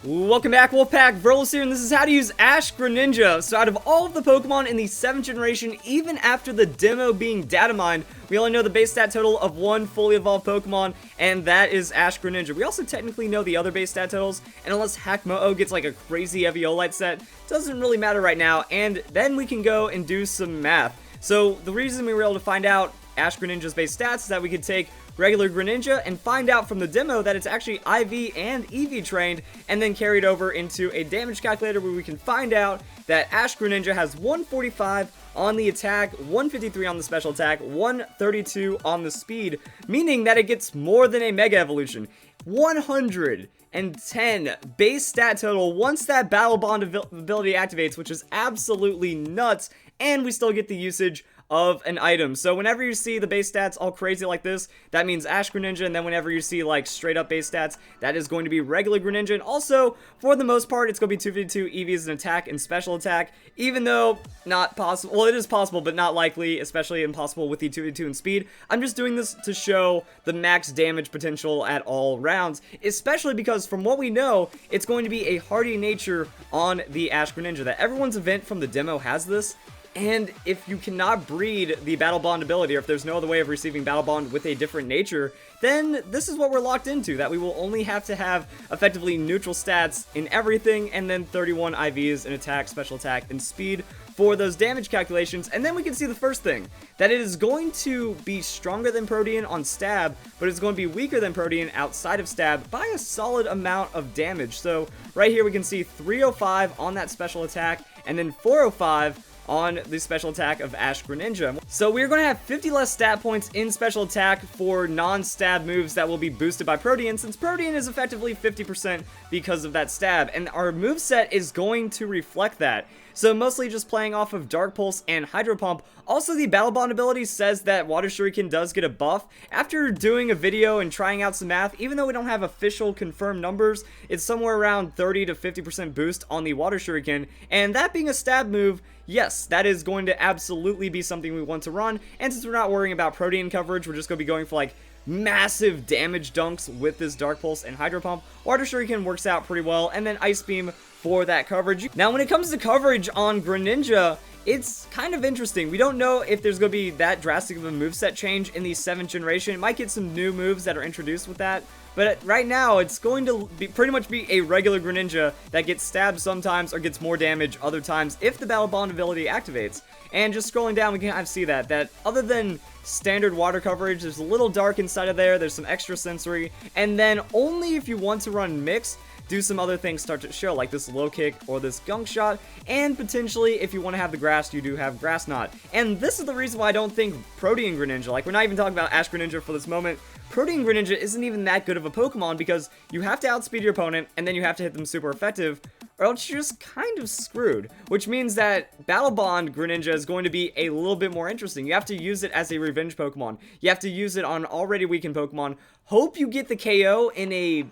Welcome back, Wolfpack. Verlis here, and this is how to use Ash Greninja. So out of all of the Pokemon in the 7th generation, even after the demo being data mined, we only know the base stat total of one fully evolved Pokemon, and that is Ash Greninja. We also technically know the other base stat totals, and unless Hakmo-O gets like a crazy Eviolite set, doesn't really matter right now, and then we can go and do some math. So the reason we were able to find out Ash Greninja's base stats is that we could take regular Greninja and find out from the demo that it's actually IV and EV trained, and then carried over into a damage calculator where we can find out that Ash Greninja has 145 on the attack, 153 on the special attack, 132 on the speed, meaning that it gets more than a Mega Evolution. 110 base stat total once that Battle Bond ability activates, which is absolutely nuts, and we still get the usage of an item. So whenever you see the base stats all crazy like this, that means Ash Greninja, and then whenever you see like straight up base stats, that is going to be regular Greninja. And also, for the most part, it's going to be 252 EVs in attack and special attack, even though not possible. Well, it is possible, but not likely, especially impossible with the 252 in speed. I'm just doing this to show the max damage potential at all rounds, especially because from what we know, it's going to be a hardy nature on the Ash Greninja. That everyone's event from the demo has this. And if you cannot breed the Battle Bond ability, or if there's no other way of receiving Battle Bond with a different nature, then this is what we're locked into, that we will only have to have effectively neutral stats in everything, and then 31 IVs in attack, special attack, and speed for those damage calculations. And then we can see the first thing, that it is going to be stronger than Protean on stab, but it's going to be weaker than Protean outside of stab by a solid amount of damage. So right here we can see 305 on that special attack, and then 405 on the special attack of Ash Greninja. So we're going to have 50 less stat points in special attack for non-stab moves that will be boosted by Protean, since Protean is effectively 50% because of that stab, and our moveset is going to reflect that. So mostly just playing off of Dark Pulse and Hydro Pump. Also, the Battle Bond ability says that Water Shuriken does get a buff. After doing a video and trying out some math, even though we don't have official confirmed numbers, it's somewhere around 30 to 50% boost on the Water Shuriken, and that being a stab move, yes, that is going to absolutely be something we want to run. And since we're not worrying about Protean coverage, we're just going to be going for like massive damage dunks with this Dark Pulse and Hydro Pump. Water Shuriken works out pretty well, and then Ice Beam for that coverage. Now, when it comes to coverage on Greninja, it's kind of interesting. We don't know if there's going to be that drastic of a moveset change in the 7th generation. It might get some new moves that are introduced with that, but right now it's going to be pretty much be a regular Greninja that gets stabbed sometimes or gets more damage other times if the Battle Bond ability activates. And just scrolling down, we can kind of see that other than standard water coverage, there's a little dark inside of there, there's some extra sensory, and then only if you want to run mix, do some other things start to show, like this low kick or this gunk shot, and potentially if you want to have the grass, you do have grass knot. And this is the reason why I don't think Protean Greninja, like we're not even talking about Ash Greninja for this moment, Protean Greninja isn't even that good of a Pokemon, because you have to outspeed your opponent and then you have to hit them super effective, or else you're just kind of screwed. Which means that Battle Bond Greninja is going to be a little bit more interesting. You have to use it as a revenge Pokemon. You have to use it on already weakened Pokemon. Hope you get the KO in a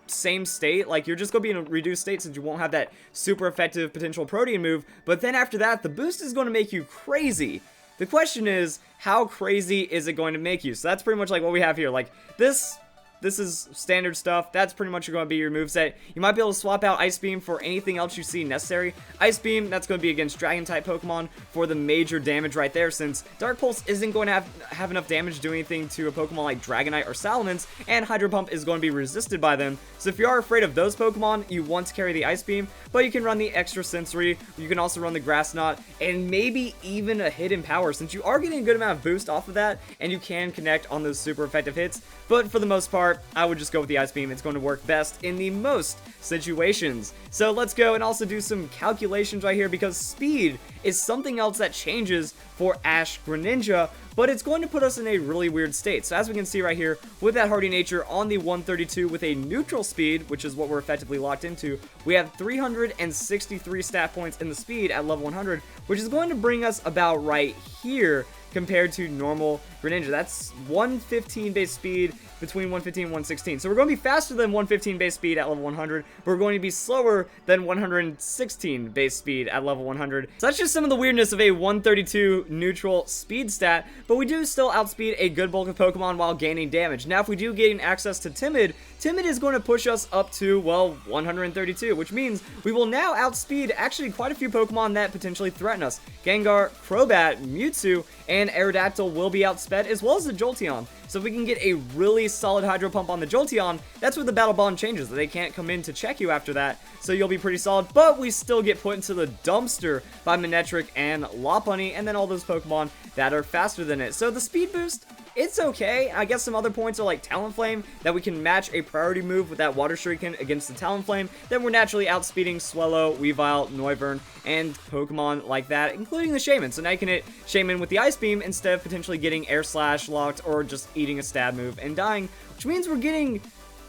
same state, like you're just going to be in a reduced state since you won't have that super effective potential Protean move, but then after that, the boost is going to make you crazy. The question is, how crazy is it going to make you? So that's pretty much like what we have here. Like this is standard stuff. That's pretty much going to be your moveset. You might be able to swap out Ice Beam for anything else you see necessary. Ice Beam, that's going to be against Dragon-type Pokemon for the major damage right there, since Dark Pulse isn't going to have enough damage to do anything to a Pokemon like Dragonite or Salamence, and Hydro Pump is going to be resisted by them. So if you are afraid of those Pokemon, you want to carry the Ice Beam, but you can run the extra sensory, you can also run the Grass Knot, and maybe even a Hidden Power, since you are getting a good amount of boost off of that, and you can connect on those super effective hits. But for the most part, I would just go with the Ice Beam. It's going to work best in the most situations. So let's go and also do some calculations right here, because speed is something else that changes for Ash Greninja, but it's going to put us in a really weird state. So as we can see right here, with that hardy nature on the 132 with a neutral speed, which is what we're effectively locked into, we have 363 stat points in the speed at level 100, which is going to bring us about right here compared to normal Greninja. That's 115 base speed between 115 and 116. So we're going to be faster than 115 base speed at level 100, but we're going to be slower than 116 base speed at level 100. So that's just some of the weirdness of a 132 neutral speed stat, but we do still outspeed a good bulk of Pokemon while gaining damage. Now, if we do gain access to Timid, Timid is going to push us up to, well, 132, which means we will now outspeed actually quite a few Pokemon that potentially threaten us. Gengar, Crobat, Mewtwo, and Aerodactyl will be outsped, as well as the Jolteon. So if we can get a really solid Hydro Pump on the Jolteon, that's where the Battle Bond changes. They can't come in to check you after that, so you'll be pretty solid, but we still get put into the dumpster by Manectric and Lopunny, and then all those Pokemon that are faster than it. So the speed boost, it's okay. I guess some other points are like Talonflame, that we can match a priority move with that Water Shuriken against the Talonflame. Then we're naturally outspeeding Swellow, Weavile, Noivern, and Pokemon like that, including the Shaman. So now you can hit Shaman with the Ice Beam instead of potentially getting Air Slash locked or just eating a stab move and dying, which means we're getting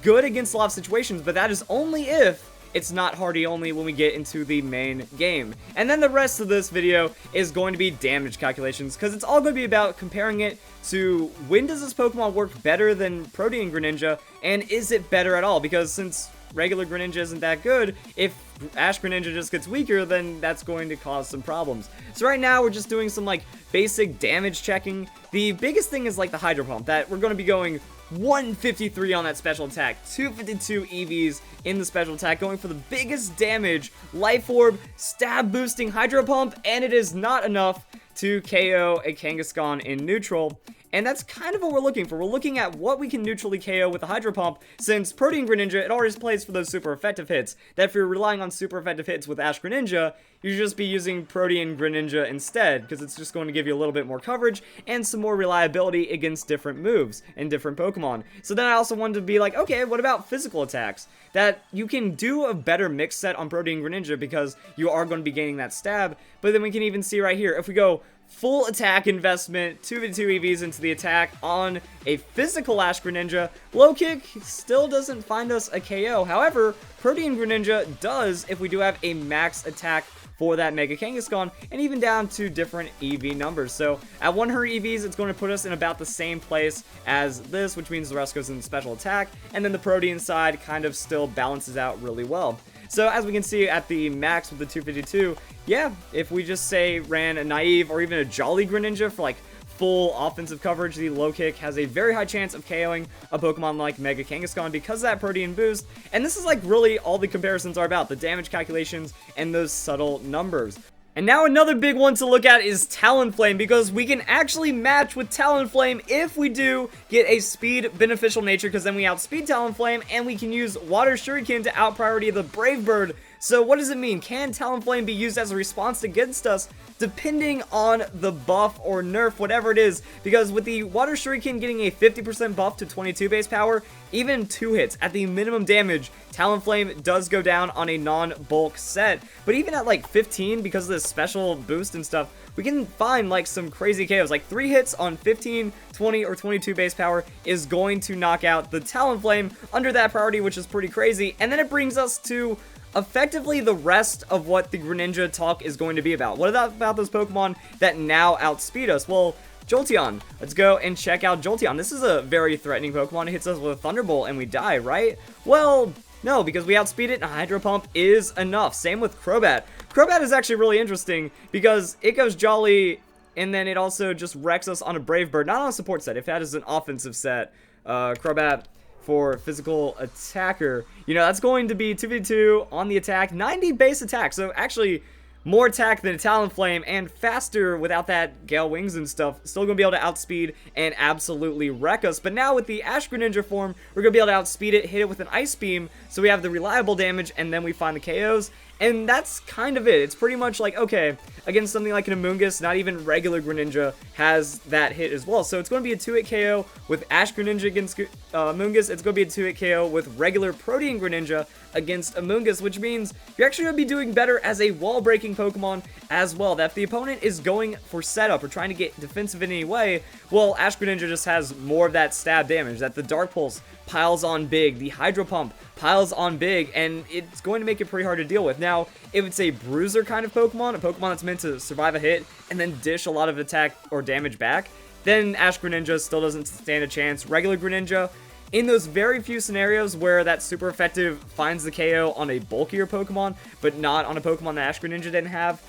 good against a lot of situations, but that is only if it's not hardy only when we get into the main game. And then the rest of this video is going to be damage calculations, because it's all going to be about comparing it to when does this Pokemon work better than Protean Greninja, and is it better at all? Because since regular Greninja isn't that good, if Ash Greninja just gets weaker, then that's going to cause some problems. So right now we're just doing some like basic damage checking. The biggest thing is like the Hydro Pump, that we're going to be going 153 on that special attack, 252 EVs in the special attack, going for the biggest damage, Life Orb, stab boosting Hydro Pump, and it is not enough to KO a Kangaskhan in neutral. And that's kind of what we're looking for. We're looking at what we can neutrally KO with the Hydro Pump, since Protean Greninja, it already plays for those super effective hits. That if you're relying on super effective hits with Ash Greninja, you should just be using Protean Greninja instead, because it's just going to give you a little bit more coverage and some more reliability against different moves and different Pokemon. So then I also wanted to be like, okay, what about physical attacks? That you can do a better mix set on Protean Greninja because you are going to be gaining that stab, but then we can even see right here, if we go full attack investment, 2v2 EVs into the attack on a physical Ash Greninja, low kick still doesn't find us a KO. However, Protean Greninja does if we do have a max attack for that Mega Kangaskhan, and even down to different EV numbers. So at 100 EVs, it's going to put us in about the same place as this, which means the rest goes in special attack, and then the Protean side kind of still balances out really well. So as we can see at the max with the 252, yeah, if we just say ran a naive or even a Jolly Greninja for like full offensive coverage, the low kick has a very high chance of KOing a Pokemon like Mega Kangaskhan because of that Protean boost. And this is like really all the comparisons are about, the damage calculations and those subtle numbers. And now another big one to look at is Talonflame, because we can actually match with Talonflame if we do get a speed beneficial nature, because then we outspeed Talonflame and we can use Water Shuriken to out priority the Brave Bird. So what does it mean? Can Talonflame be used as a response against us depending on the buff or nerf, whatever it is? Because with the Water Shuriken getting a 50% buff to 22 base power, even 2 hits at the minimum damage, Talonflame does go down on a non-bulk set. But even at like 15, because of this special boost and stuff, we can find like some crazy KOs. Like 3 hits on 15, 20, or 22 base power is going to knock out the Talonflame under that priority, which is pretty crazy. And then it brings us to effectively the rest of what the Greninja talk is going to be about. What about those Pokemon that now outspeed us? Well, Jolteon. Let's go and check out Jolteon. This is a very threatening Pokemon. It hits us with a Thunderbolt and we die, right? Well, no, because we outspeed it and a Hydro Pump is enough. Same with Crobat. Crobat is actually really interesting because it goes Jolly and then it also just wrecks us on a Brave Bird. Not on a support set. If that is an offensive set, Crobat for physical attacker, you know, that's going to be 2v2 on the attack, 90 base attack, so actually more attack than a Talonflame and faster without that Gale Wings and stuff. Still going to be able to outspeed and absolutely wreck us. But now with the Ash Greninja form, we're going to be able to outspeed it, hit it with an Ice Beam, so we have the reliable damage, and then we find the KOs. And that's kind of it. It's pretty much like, okay, against something like an Amoonguss, not even regular Greninja has that hit as well. So it's going to be a 2-hit KO with Ash Greninja against Amoonguss. It's going to be a 2-hit KO with regular Protean Greninja against Amoonguss, which means you're actually going to be doing better as a wall-breaking Pokemon as well. That if the opponent is going for setup or trying to get defensive in any way, well, Ash Greninja just has more of that stab damage, that the Dark Pulse piles on big, the Hydro Pump piles on big, and it's going to make it pretty hard to deal with. Now, if it's a bruiser kind of Pokemon, a Pokemon that's meant to survive a hit and then dish a lot of attack or damage back, then Ash Greninja still doesn't stand a chance. Regular Greninja, in those very few scenarios where that super effective finds the KO on a bulkier Pokemon, but not on a Pokemon that Ash Greninja didn't have,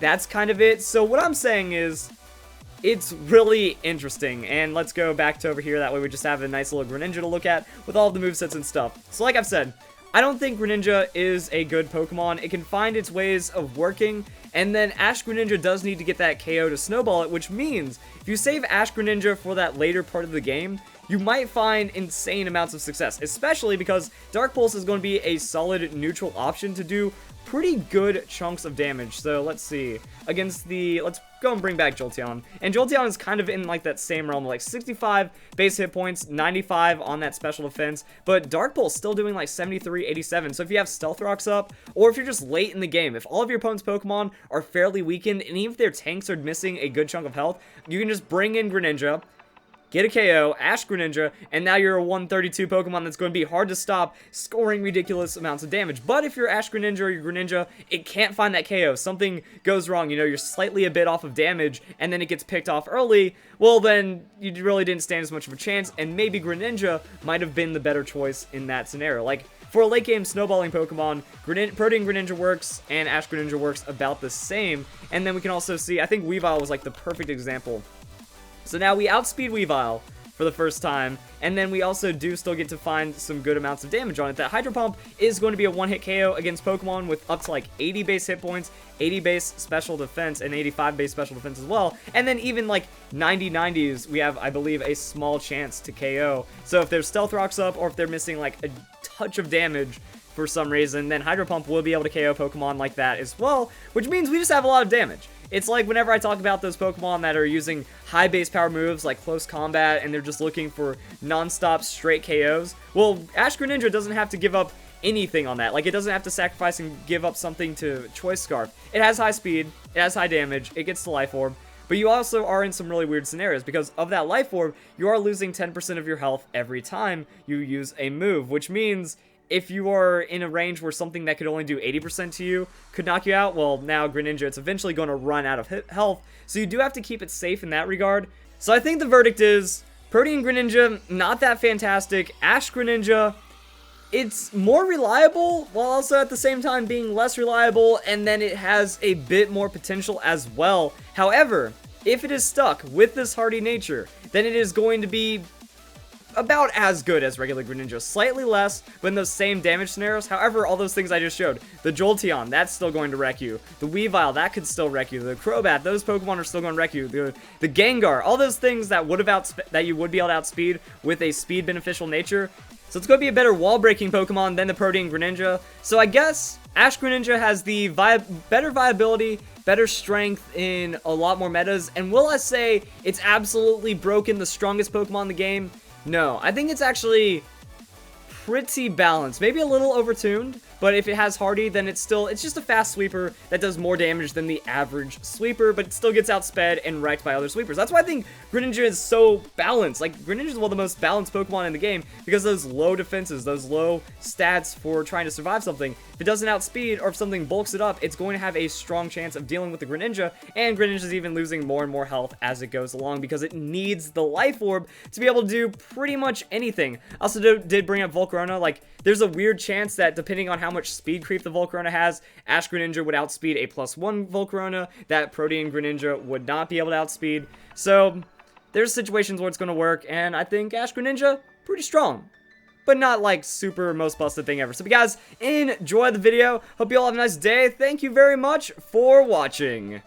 that's kind of it. So what I'm saying is, it's really interesting, and let's go back to over here, that way we just have a nice little Greninja to look at with all of the movesets and stuff. So like I've said, I don't think Greninja is a good Pokemon. It can find its ways of working, and then Ash Greninja does need to get that KO to snowball it, which means if you save Ash Greninja for that later part of the game, you might find insane amounts of success, especially because Dark Pulse is going to be a solid neutral option to do pretty good chunks of damage. So let's see, against let's go and bring back Jolteon, and Jolteon is kind of in like that same realm, like 65 base hit points, 95 on that special defense, but Dark Pulse still doing like 73, 87, so if you have Stealth Rocks up, or if you're just late in the game, if all of your opponent's Pokemon are fairly weakened, and even if their tanks are missing a good chunk of health, you can just bring in Greninja, get a KO, Ash Greninja, and now you're a 132 Pokemon that's going to be hard to stop, scoring ridiculous amounts of damage. But if you're Ash Greninja or your Greninja, it can't find that KO. Something goes wrong, you know, you're slightly a bit off of damage, and then it gets picked off early, well then, you really didn't stand as much of a chance, and maybe Greninja might have been the better choice in that scenario. Like, for a late game snowballing Pokemon, Protean Greninja works, and Ash Greninja works about the same, and then we can also see, I think Weavile was like the perfect example. So now we outspeed Weavile for the first time, and then we also do still get to find some good amounts of damage on it. That Hydro Pump is going to be a one-hit KO against Pokemon with up to like 80 base hit points, 80 base special defense, and 85 base special defense as well. And then even like 90-90s, we have, I believe, a small chance to KO. So if there's Stealth Rocks up, or if they're missing like a touch of damage for some reason, then Hydro Pump will be able to KO Pokemon like that as well, which means we just have a lot of damage. It's like whenever I talk about those Pokemon that are using high base power moves like Close Combat, and they're just looking for non-stop straight KOs, well, Ash Greninja doesn't have to give up anything on that. Like, it doesn't have to sacrifice and give up something to Choice Scarf. It has high speed, it has high damage, it gets the Life Orb, but you also are in some really weird scenarios, because of that Life Orb, you are losing 10% of your health every time you use a move, which means if you are in a range where something that could only do 80% to you could knock you out, well, now Greninja, it's eventually going to run out of health, so you do have to keep it safe in that regard. So I think the verdict is, Protean Greninja, not that fantastic. Ash Greninja, it's more reliable, while also at the same time being less reliable, and then it has a bit more potential as well. However, if it is stuck with this hardy nature, then it is going to be about as good as regular Greninja, slightly less, but in those same damage scenarios. However, all those things I just showed, the Jolteon, that's still going to wreck you, the Weavile, that could still wreck you, the Crobat, those Pokemon are still going to wreck you, the Gengar, all those things that that you would be able to outspeed with a speed beneficial nature. So it's going to be a better wall-breaking Pokemon than the Protean Greninja. So I guess Ash Greninja has the better viability, better strength in a lot more metas, and will I say it's absolutely broken the strongest Pokemon in the game? No, I think it's actually pretty balanced. Maybe a little overtuned, but if it has Hardy, then it's just a fast sweeper that does more damage than the average sweeper, but it still gets outsped and wrecked by other sweepers. That's why I think Greninja is so balanced. Like, Greninja is one of the most balanced Pokemon in the game, because those low defenses, those low stats for trying to survive something, if it doesn't outspeed, or if something bulks it up, it's going to have a strong chance of dealing with the Greninja, and Greninja's even losing more and more health as it goes along, because it needs the Life Orb to be able to do pretty much anything. I also did bring up Volcarona. Like, there's a weird chance that depending on how much speed creep the Volcarona has, Ash Greninja would outspeed a +1 Volcarona that Protean Greninja would not be able to outspeed. So there's situations where it's going to work, and I think Ash Greninja, pretty strong, but not like super most busted thing ever. So if you guys enjoy the video, hope you all have a nice day. Thank you very much for watching.